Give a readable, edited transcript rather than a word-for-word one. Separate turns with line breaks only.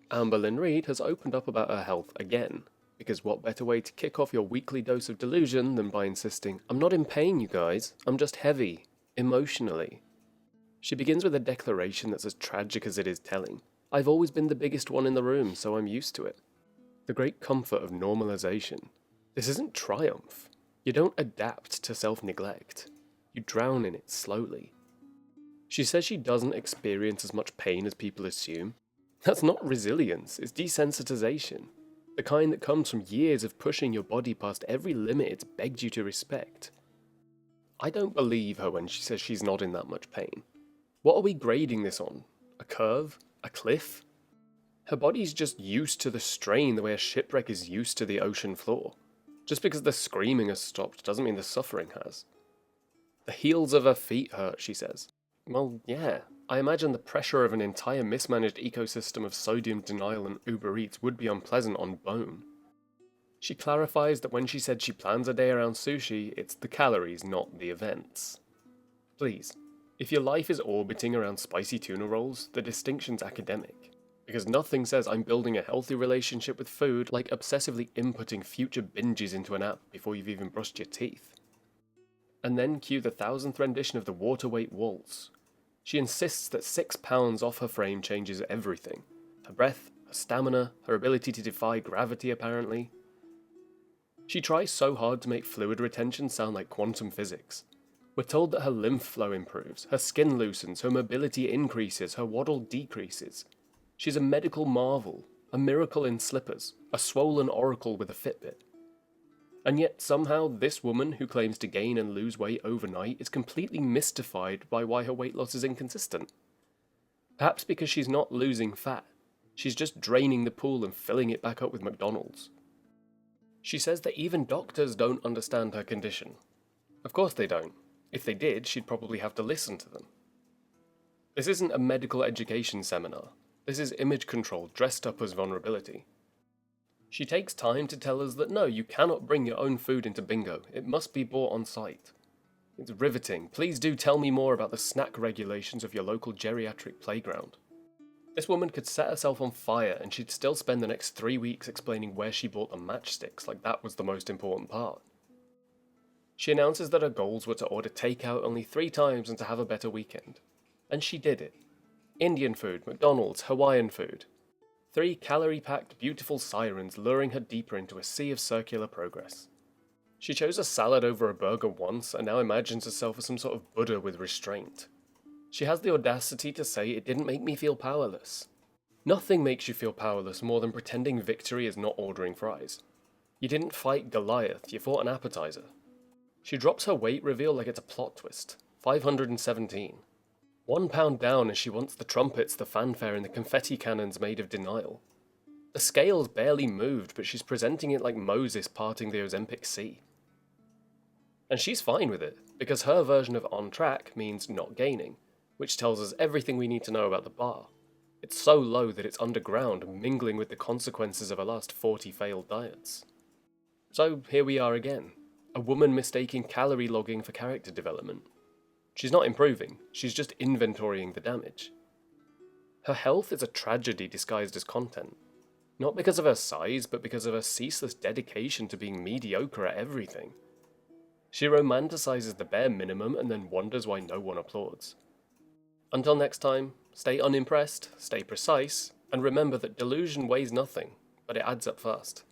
Amberlynn Reed has opened up about her health again, because what better way to kick off your weekly dose of delusion than by insisting, "I'm not in pain, you guys, I'm just heavy, emotionally." She begins with a declaration that's as tragic as it is telling. "I've always been the biggest one in the room, so I'm used to it." The great comfort of normalization. This isn't triumph. You don't adapt to self-neglect. You drown in it slowly. She says she doesn't experience as much pain as people assume. That's not resilience, it's desensitization. The kind that comes from years of pushing your body past every limit it's begged you to respect. I don't believe her when she says she's not in that much pain. What are we grading this on? A curve? A cliff? Her body's just used to the strain the way a shipwreck is used to the ocean floor. Just because the screaming has stopped doesn't mean the suffering has. The heels of her feet hurt, she says. Well, yeah, I imagine the pressure of an entire mismanaged ecosystem of sodium denial and Uber Eats would be unpleasant on bone. She clarifies that when she said she plans a day around sushi, it's the calories, not the events. Please, if your life is orbiting around spicy tuna rolls, the distinction's academic. Because nothing says I'm building a healthy relationship with food like obsessively inputting future binges into an app before you've even brushed your teeth. And then cue the 1000th rendition of the water weight waltz. She insists that 6 pounds off her frame changes everything. Her breath, her stamina, her ability to defy gravity apparently. She tries so hard to make fluid retention sound like quantum physics. We're told that her lymph flow improves, her skin loosens, her mobility increases, her waddle decreases. She's a medical marvel, a miracle in slippers, a swollen oracle with a Fitbit. And yet somehow this woman who claims to gain and lose weight overnight is completely mystified by why her weight loss is inconsistent. Perhaps because she's not losing fat, she's just draining the pool and filling it back up with McDonald's. She says that even doctors don't understand her condition. Of course they don't. If they did, she'd probably have to listen to them. This isn't a medical education seminar. This is image control dressed up as vulnerability. She takes time to tell us that no, you cannot bring your own food into bingo. It must be bought on site. It's riveting. Please do tell me more about the snack regulations of your local geriatric playground. This woman could set herself on fire and she'd still spend the next 3 weeks explaining where she bought the matchsticks like that was the most important part. She announces that her goals were to order takeout only 3 times and to have a better weekend. And she did it. Indian food, McDonald's, Hawaiian food. 3 calorie-packed, beautiful sirens luring her deeper into a sea of circular progress. She chose a salad over a burger once and now imagines herself as some sort of Buddha with restraint. She has the audacity to say it didn't make me feel powerless. Nothing makes you feel powerless more than pretending victory is not ordering fries. You didn't fight Goliath, you fought an appetizer. She drops her weight reveal like it's a plot twist. 517. 1 pound down as she wants the trumpets, the fanfare, and the confetti cannons made of denial. The scale's barely moved, but she's presenting it like Moses parting the Ozempic Sea. And she's fine with it, because her version of on track means not gaining, which tells us everything we need to know about the bar. It's so low that it's underground, mingling with the consequences of her last 40 failed diets. So here we are again, a woman mistaking calorie logging for character development. She's not improving, she's just inventorying the damage. Her health is a tragedy disguised as content. Not because of her size, but because of her ceaseless dedication to being mediocre at everything. She romanticizes the bare minimum and then wonders why no one applauds. Until next time, stay unimpressed, stay precise, and remember that delusion weighs nothing, but it adds up fast.